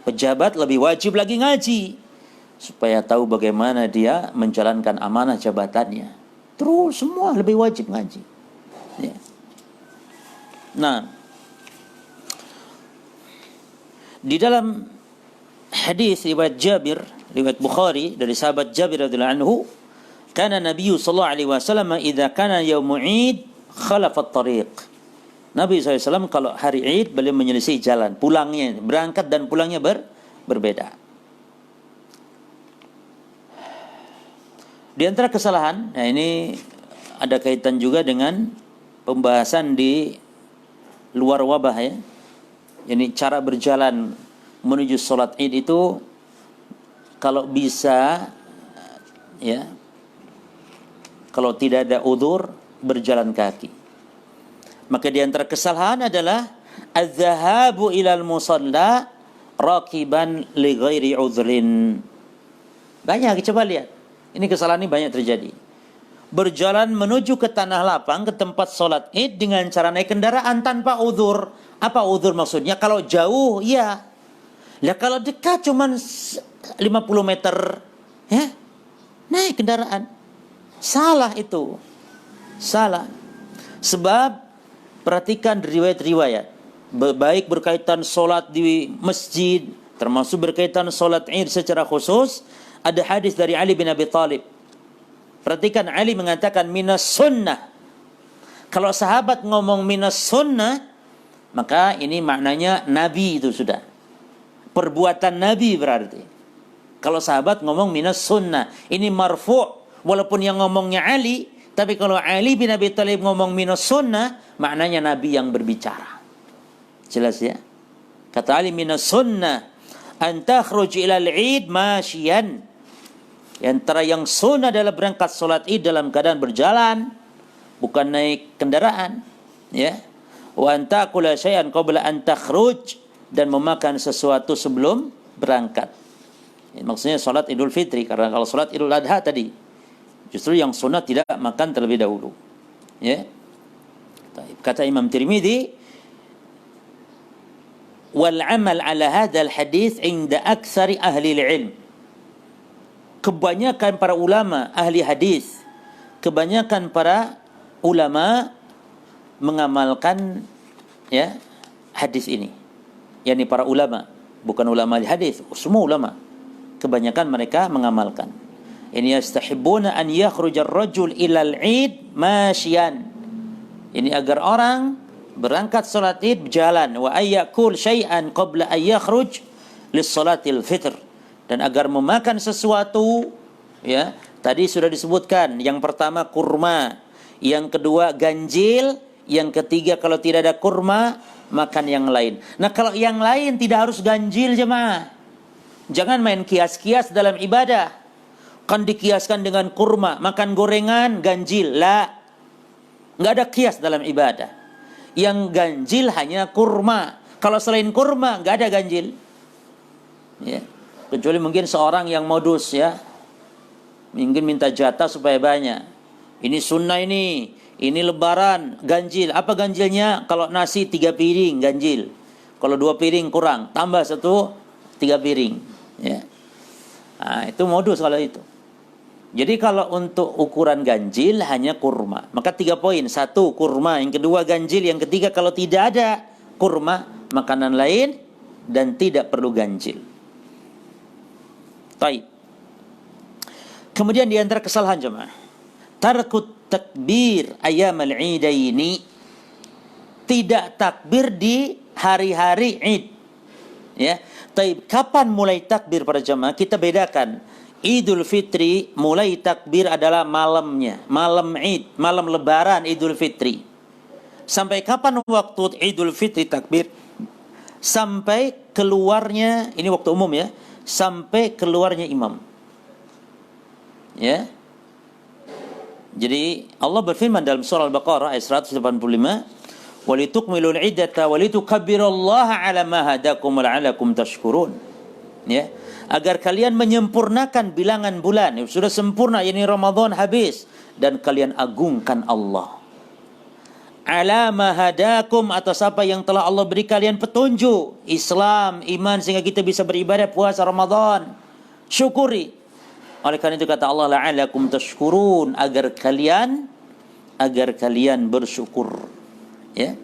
Pejabat lebih wajib lagi ngaji. Supaya tahu bagaimana dia menjalankan amanah jabatannya. Terus semua lebih wajib ngaji. Ya. Nah, di dalam hadis riwayat Jabir, riwayat Bukhari dari sahabat Jabir radhiyallahu anhu, kana Nabi sallallahu alaihi wasallam idza kana yaumul Id khalafa at-tariq. Nabi SAW kalau hari Id beliau menyelisih jalan, pulangnya, berangkat dan pulangnya berbeda. Di antara kesalahan, nah ini ada kaitan juga dengan pembahasan di luar wabah ya. Ini cara berjalan menuju sholat Id itu kalau bisa ya, kalau tidak ada udzur berjalan kaki. Maka di antara kesalahan adalah az-zahabu ilal musalla raqiban li ghairi udzrin. Banyak, coba lihat. Ini kesalahan ini banyak terjadi. Berjalan menuju ke tanah lapang, ke tempat sholat Id dengan cara naik kendaraan tanpa udzur. Apa udzur maksudnya? Kalau jauh, ya. Lah kalau dekat cuman 50 meter, ya, naik kendaraan. Salah itu. Salah. Sebab perhatikan riwayat-riwayat. Baik berkaitan sholat di masjid, termasuk berkaitan sholat Id secara khusus. Ada hadis dari Ali bin Abi Thalib. Perhatikan, Ali mengatakan minas sunnah. Kalau sahabat ngomong minas sunnah, maka ini maknanya Nabi itu sudah. Perbuatan Nabi berarti. Kalau sahabat ngomong minas sunnah, ini marfu'. Walaupun yang ngomongnya Ali, tapi kalau Ali bin Abi Thalib ngomong minas sunnah, maknanya Nabi yang berbicara. Jelas ya? Kata Ali minas sunnah an takhruj ila al-Id masyian. Antara yang sunnah adalah berangkat salat Id dalam keadaan berjalan, bukan naik kendaraan, ya. Wa antakula syai'an qabla an takhruj, dan memakan sesuatu sebelum berangkat. Maksudnya salat Idul Fitri, karena kalau salat Idul Adha tadi justru yang sunat tidak makan terlebih dahulu. Ya. Kata Imam Tirmidzi, wal amal ala hadzal hadits inda aktsari ahli ilm. Kebanyakan para ulama ahli hadis, kebanyakan para ulama mengamalkan ya hadis ini. Yani para ulama, bukan ulama ahli hadis, semua ulama. Kebanyakan mereka mengamalkan. Ini yastahibbuna an yakhruja ar-rajul ila al-'id masyian. Ini agar orang berangkat salat Id berjalan, wa ayyakul syai'an qabla an yakhruj lis-salatil fitr, dan agar memakan sesuatu ya. Tadi sudah disebutkan, yang pertama kurma, yang kedua ganjil, yang ketiga kalau tidak ada kurma makan yang lain. Nah, kalau yang lain tidak harus ganjil jemaah. Jangan main kias-kias dalam ibadah. Kan dikiaskan dengan kurma, makan gorengan, ganjil. La. Nggak ada kias dalam ibadah. Yang ganjil hanya kurma. Kalau selain kurma, nggak ada ganjil. Ya. Kecuali mungkin seorang yang modus ya. Mungkin minta jatah supaya banyak. Ini sunnah ini lebaran, ganjil. Apa ganjilnya? Kalau nasi 3 piring, ganjil. Kalau 2 piring kurang, tambah 1, 3 piring. Ya. Nah, itu modus kalau itu. Jadi kalau untuk ukuran ganjil hanya kurma. Maka 3 poin. 1 kurma, yang kedua ganjil, yang ketiga kalau tidak ada kurma, makanan lain dan tidak perlu ganjil. Baik. Kemudian di antara kesalahan jemaah, tarkut takbir ayamal idaini, tidak takbir di hari-hari Id. Ya. Taib, kapan mulai takbir para jemaah? Kita bedakan. Idul Fitri mulai takbir adalah malamnya, malam Id, malam lebaran Idul Fitri. Sampai kapan waktu Idul Fitri takbir? Sampai keluarnya, ini waktu umum ya, sampai keluarnya imam. Ya. Jadi Allah berfirman dalam surah Al-Baqarah ayat 185, walitukmilul iddata walitukabbirullaha ala ma hadakum wa la'allakum tashkurun. Ya, agar kalian menyempurnakan bilangan bulan. Sudah sempurna, yakni Ramadan habis, dan kalian agungkan Allah. Ala ma hadakum, atas apa yang telah Allah beri kalian petunjuk, Islam, iman, sehingga kita bisa beribadah puasa Ramadan. Syukuri. Oleh karena itu kata Allah, la'allakum tashkurun, agar kalian bersyukur. Ya.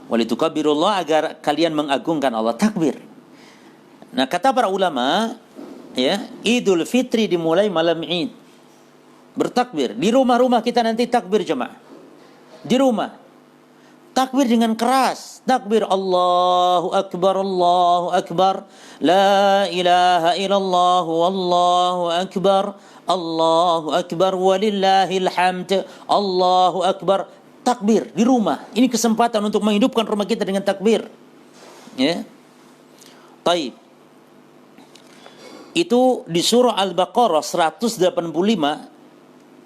Walitukabirullah, agar kalian mengagungkan Allah, takbir. Nah, kata para ulama, ya, Idul Fitri dimulai malam Id. Bertakbir. Di rumah-rumah kita nanti takbir jemaah. Di rumah. Takbir dengan keras. Takbir Allahu Akbar, Allahu Akbar. La ilaha illallah, wallahu Akbar. Allahu Akbar, walillahil hamd. Allahu Akbar. Takbir di rumah. Ini kesempatan untuk menghidupkan rumah kita dengan takbir. Ya. Taib. Itu di surah Al-Baqarah 185.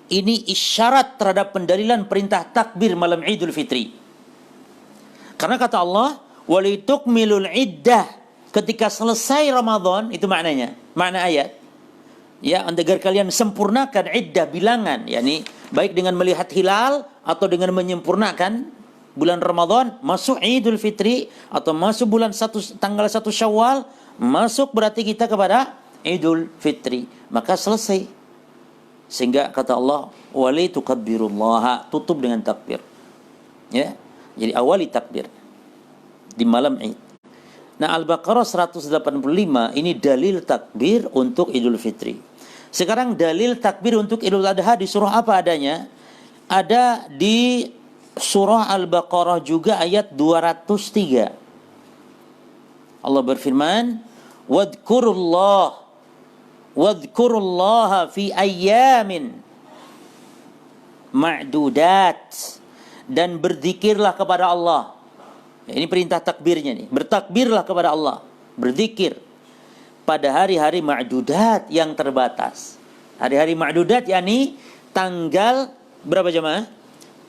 Ini isyarat terhadap pendalilan perintah takbir malam Idul Fitri. Karena kata Allah, walitukmilul iddah, ketika selesai Ramadan, itu maknanya, makna ayat. Ya, agar kalian sempurnakan iddah, bilangan, yakni baik dengan melihat hilal atau dengan menyempurnakan bulan Ramadan, masuk Idul Fitri atau masuk bulan tanggal 1 Syawal, masuk berarti kita kepada Idul Fitri, maka selesai. Sehingga kata Allah, wali tukabbirullaha, tutup dengan takbir. Ya. Jadi awali takbir di malam Id. Nah, Al-Baqarah 185 ini dalil takbir untuk Idul Fitri. Sekarang dalil takbir untuk Idul Adha di surah apa adanya? Ada di surah Al-Baqarah juga ayat 203. Allah berfirman, wadhkurullaha fi ayyamin ma'dudat, dan berzikirlah kepada Allah. Ini perintah takbirnya nih. Bertakbirlah kepada Allah, berzikir pada hari-hari ma'dudat yang terbatas. Hari-hari ma'dudat yakni tanggal berapa jemaah?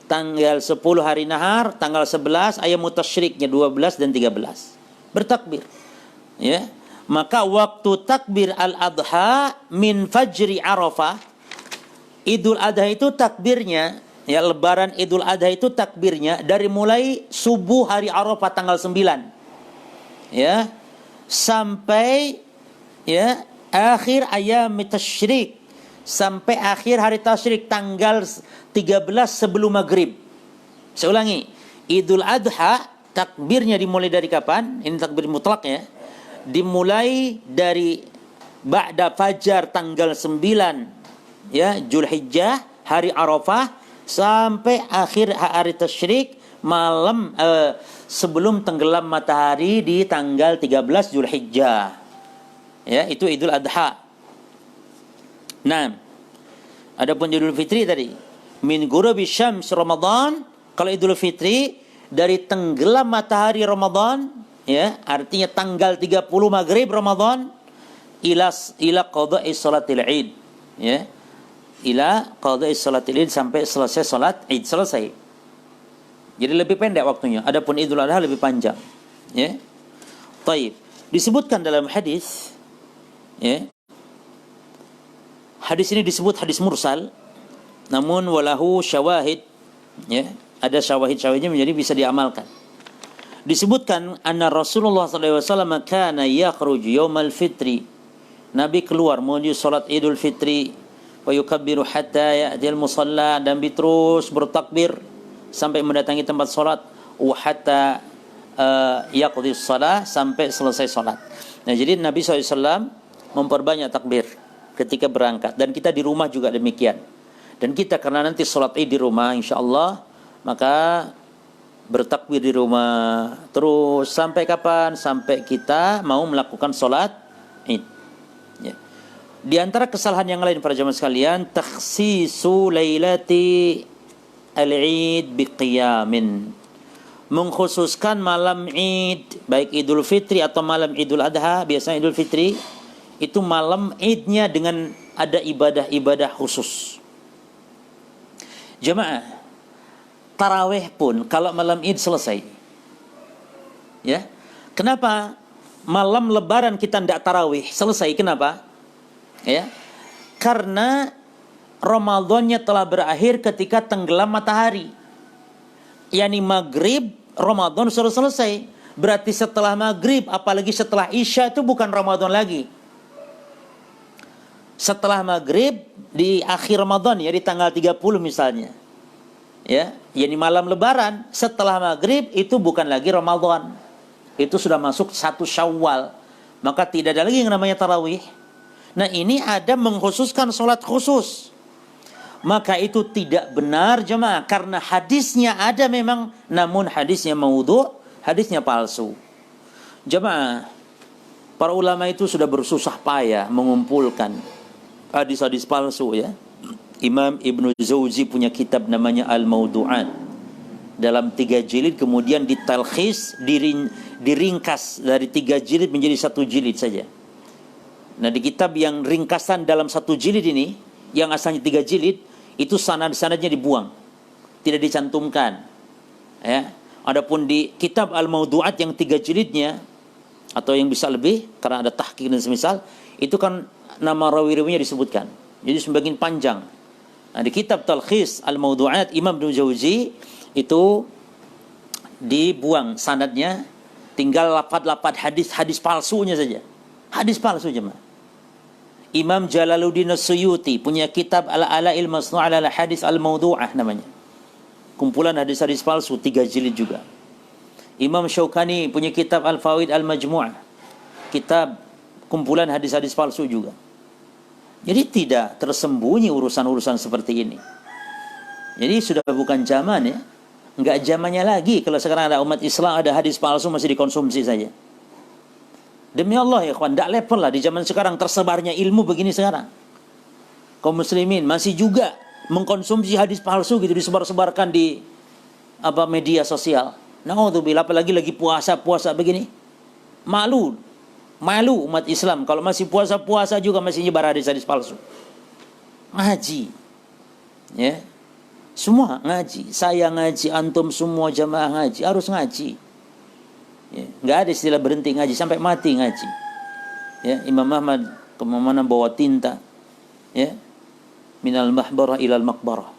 Tanggal 10 hari nahar, tanggal 11 ayam tasyriqnya 12 dan 13. Bertakbir. Ya. Maka waktu takbir al-adha min fajri Arafah, Idul Adha itu takbirnya, ya lebaran Idul Adha itu takbirnya dari mulai subuh hari Arafah tanggal 9, ya, sampai ya akhir ayam tasyrik, sampai akhir hari tasyrik tanggal 13 sebelum maghrib. Saya ulangi, Idul Adha takbirnya dimulai dari kapan? Ini takbir mutlak ya. Dimulai dari ba'da fajar tanggal 9 ya Zulhijjah hari Arafah sampai akhir hari tasyrik malam sebelum tenggelam matahari di tanggal 13 Zulhijjah. Ya, itu Idul Adha. Nah, adapun Idul Fitri tadi min ghurubi syams Ramadan, kalau Idul Fitri dari tenggelam matahari Ramadan, ya, artinya tanggal 30 maghrib Ramadan ila qada'i salatil Id, ya. Ila qada'i salatil Id, sampai selesai salat Id, selesai. Jadi lebih pendek waktunya. Adapun Idul Adha lebih panjang, ya. Taib. Disebutkan dalam hadis, ya. Hadis ini disebut hadis mursal, namun walahu syawahid, ya. Ada syawahid-syawahidnya menjadi bisa diamalkan. Disebutkan anna Rasulullah SAW kana yakhruj yaumal fitri. Nabi keluar menuju salat Idul Fitri, wa yukabbiru hatta ya'til musalla, dan terus bertakbir sampai mendatangi tempat salat, wa hatta yaqdi shalah, sampai selesai salat. Nah, jadi Nabi SAW memperbanyak takbir ketika berangkat, dan kita di rumah juga demikian. Dan kita karena nanti salat Id di rumah insyaallah, maka bertakbir di rumah terus sampai kapan? Sampai kita mau melakukan sholat Id, ya. Di antara kesalahan yang lain para jamaah sekalian, takhsisu lailati al-Id biqiyamin, mengkhususkan malam Id, baik Idul Fitri atau malam Idul Adha. Biasanya Idul Fitri itu malam Idnya dengan ada ibadah-ibadah khusus. Jamaah, tarawih pun kalau malam Id selesai, ya. Kenapa malam Lebaran kita tidak tarawih selesai? Kenapa? Ya, karena Ramadannya telah berakhir ketika tenggelam matahari. Yani maghrib Ramadan sudah selesai. Berarti setelah maghrib, apalagi setelah Isya, itu bukan Ramadan lagi. Setelah maghrib di akhir Ramadan, ya di tanggal 30 misalnya, ya, yakni malam Lebaran setelah maghrib, itu bukan lagi Ramadan, itu sudah masuk 1 Syawal, maka tidak ada lagi yang namanya tarawih. Nah, ini ada mengkhususkan sholat khusus, maka itu tidak benar jemaah, karena hadisnya ada memang, namun hadisnya maudhu', hadisnya palsu. Jemaah, para ulama itu sudah bersusah payah mengumpulkan hadis-hadis palsu, ya. Imam Ibnu Jauzi punya kitab namanya Al-Mawdu'at, dalam 3 jilid, kemudian ditalkhis, diringkas dari 3 jilid menjadi 1 jilid saja. Nah, di kitab yang ringkasan dalam 1 jilid ini, yang asalnya 3 jilid, itu sanad-sanadnya dibuang, tidak dicantumkan, ya. Adapun di kitab Al-Mawdu'at yang 3 jilidnya, atau yang bisa lebih karena ada tahqiq dan semisal, itu kan nama rawi-rawinya disebutkan, jadi sebagian panjang. Nah, di kitab Talkhis Al-Mawdu'at Imam Ibnu Jauzi itu dibuang sanadnya, tinggal lafaz-lafaz hadis palsunya saja. Hadis palsu jemaah. Imam Jalaluddin As-Suyuti punya kitab Al-Ala'il Masnu' 'ala Hadis Al-Mawdu'ah namanya. Kumpulan hadis-hadis palsu 3 jilid juga. Imam Syaukani punya kitab Al-Fawaid Al-Majmu'ah, kitab kumpulan hadis-hadis palsu juga. Jadi tidak tersembunyi urusan-urusan seperti ini. Jadi sudah bukan zaman, ya. Enggak zamannya lagi kalau sekarang ada umat Islam ada hadis palsu masih dikonsumsi saja. Demi Allah ya kawan, tidak level lah di zaman sekarang tersebarnya ilmu begini sekarang. Kaum muslimin masih juga mengkonsumsi hadis palsu gitu, disebar-sebarkan di media sosial. Naudzubillah, apalagi lagi puasa begini. Malu umat Islam kalau masih puasa juga masih nyebar hadis-hadis palsu. Ngaji, ya, semua ngaji, saya ngaji, antum semua jamaah ngaji, harus ngaji, ya. Nggak ada istilah berhenti ngaji, sampai mati ngaji, Ya, Imam Ahmad kemana bawa tinta, ya, minal mahbarah ilal maqbarah.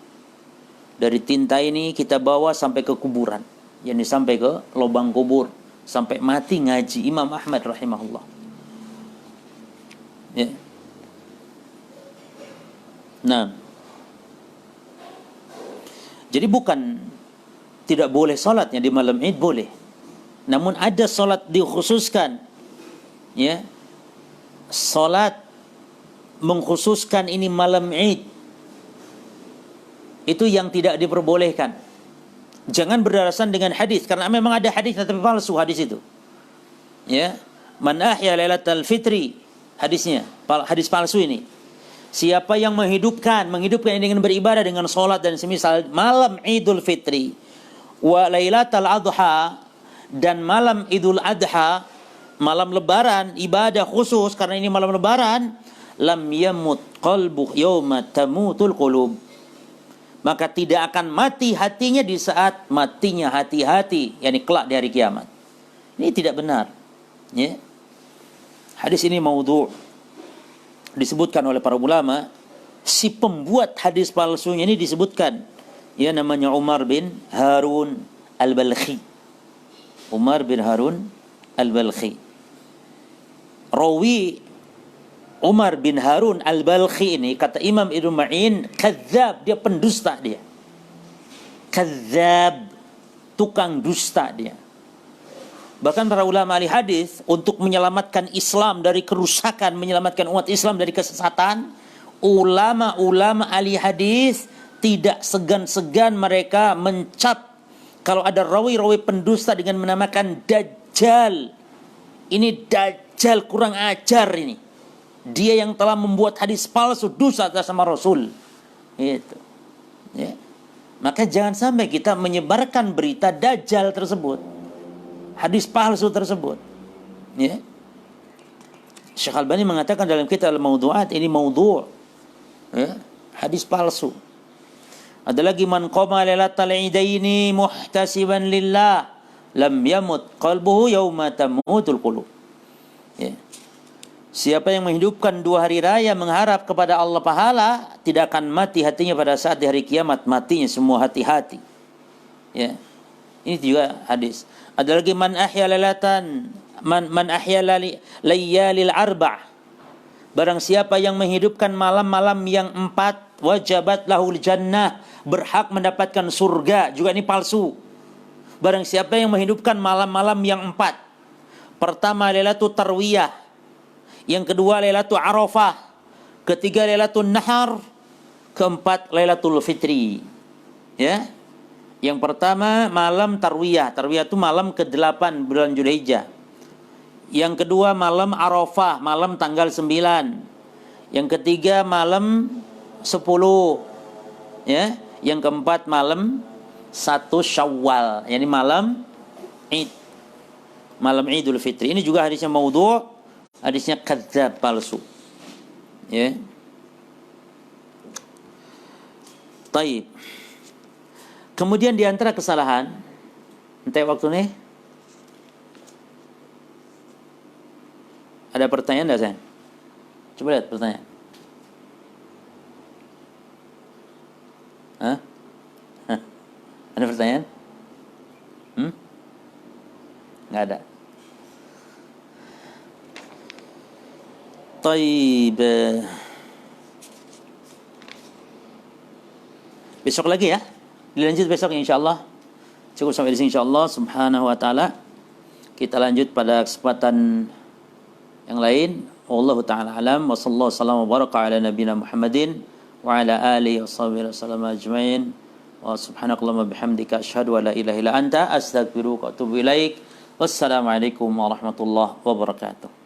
Dari tinta ini kita bawa sampai ke kuburan, yakni sampai ke lubang kubur, sampai mati ngaji. Imam Ahmad rahimahullah. Ya. Nah, jadi bukan tidak boleh salatnya di malam Id, boleh. Namun ada salat dikhususkan, ya. Salat mengkhususkan ini malam Id, itu yang tidak diperbolehkan. Jangan berdasarkan dengan hadis, karena memang ada hadis tapi palsu hadis itu. Ya, man ahya lailatal fitri, hadisnya, hadis palsu ini. Siapa yang menghidupkan ini dengan beribadah dengan salat dan semisal malam Idul Fitri wa lailatal adha, dan malam Idul Adha, malam lebaran, ibadah khusus karena ini malam lebaran, lam yamut qalbu yauma tamutul qulub, maka tidak akan mati hatinya di saat matinya hati-hati, yakni kelak di hari kiamat. Ini tidak benar, ya. Hadis ini maudhu', disebutkan oleh para ulama. Si pembuat hadis palsunya ini disebutkan, ya, namanya Umar bin Harun al-Balkhi. Umar bin Harun al-Balkhi. Rawi Umar bin Harun al-Balkhi ini, kata Imam Ibnu Ma'in, kadzab, dia pendusta dia. Kadzab, tukang dusta dia. Bahkan para ulama ahli hadis untuk menyelamatkan Islam dari kerusakan, menyelamatkan umat Islam dari kesesatan, ulama-ulama ahli hadis tidak segan-segan mereka mencap kalau ada rawi-rawi pendusta dengan menamakan Dajjal. Ini Dajjal, kurang ajar ini. Dia yang telah membuat hadis palsu, dusta atas nama Rasul. Itu. Ya. Maka jangan sampai kita menyebarkan berita Dajjal tersebut, hadis palsu tersebut. Ya. Syekh Albani mengatakan dalam kitab Al-Mawdu'at, ini maudhu', ya, hadis palsu. Ada lagi, man qama lailatal idaini muhtasiban lillah lam yamut qalbuhu yauma tamutul qulub. Ya. Siapa yang menghidupkan 2 hari raya mengharap kepada Allah pahala, tidak akan mati hatinya pada saat di hari kiamat matinya semua hati-hati. Ya. Ini juga hadis. Ada lagi, man ahya lailatan man ahya layalil arba'. Barang siapa yang menghidupkan malam-malam yang 4, wajabat lahul jannah, berhak mendapatkan surga. Juga ini palsu. Barang siapa yang menghidupkan malam-malam yang 4. Pertama Lailatul Tarwiyah, yang kedua Lailatul Arafah, ketiga Lailatul Nahar, keempat Lailatul Fitri. Ya. Yang pertama malam Tarwiyah. Tarwiyah itu malam ke-8 bulan Dzulhijjah. Yang kedua malam Arafah, malam tanggal 9. Yang ketiga malam 10. Ya. Yang keempat malam 1 Syawal, yakni malam Id. Malam Idul Fitri. Ini juga hadisnya maudhu', hadisnya kadzab, palsu. Ya. Taib. Kemudian di antara kesalahan, entah waktu nih, ada pertanyaan enggak, Sen? Coba lihat pertanyaan. Hah? Ada pertanyaan? Nggak ada. Taib. Besok lagi ya. Dilanjut besok insyaallah. Cukup sampai di sini insyaallah subhanahu wa taala. Kita lanjut pada kesempatan yang lain. Wallahu taala alam wa sallallahu wasallam wa baraka ala nabiyina Muhammadin wa ala alihi washabihi wasallam ajmain. Wa subhanakallahumma bihamdika asyhadu an la ilaha illa anta astaghfiruka wa atubu ilaik. Wassalamualaikum warahmatullahi wabarakatuh.